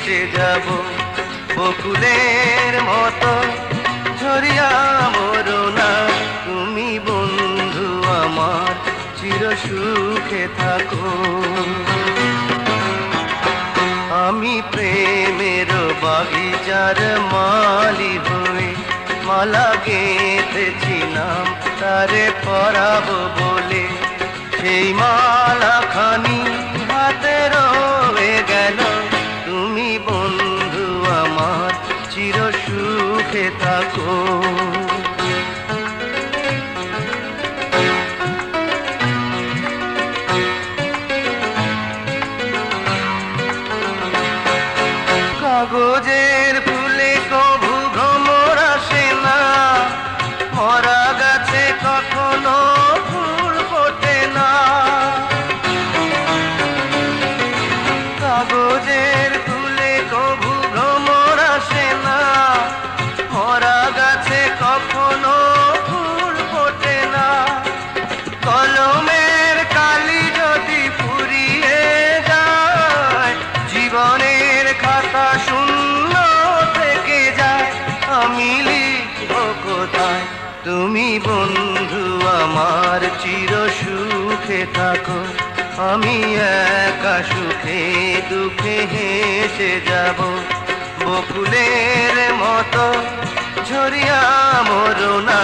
হেসে যাব, বকুলের মতো ঝরিয়া মরো না। তুমি বন্ধু আমার চির সুখে থাকো। আমি প্রেমের বাগিচার মালি হয়ে মালা গেঁথেছি নাম তারে পরাবো বলে। সেই মালা খানি হাতে রয়ে গেল, তুমি বন্ধু আমার চির সুখে থাকো। কাগজের ফুলে কভু ভ্রমর আসে না, মরা গাছে কখনো ফুল ফোটে না। কাগজের ফুলে কভু ভ্রমর আসে না, মরা গাছে কখনো ফুল ফোটে না। কলমের কালি যদি ফুরিয়ে যায়, জীবনের খাতা শূন্য থেকে যায়। আমি লিখব কোথায়, তুমি বন্ধু আমার চির সুখে থাকো। আমি একা সুখে দুঃখে হেসে যাব, বকুলের মতো ঝরিয়া মরো না।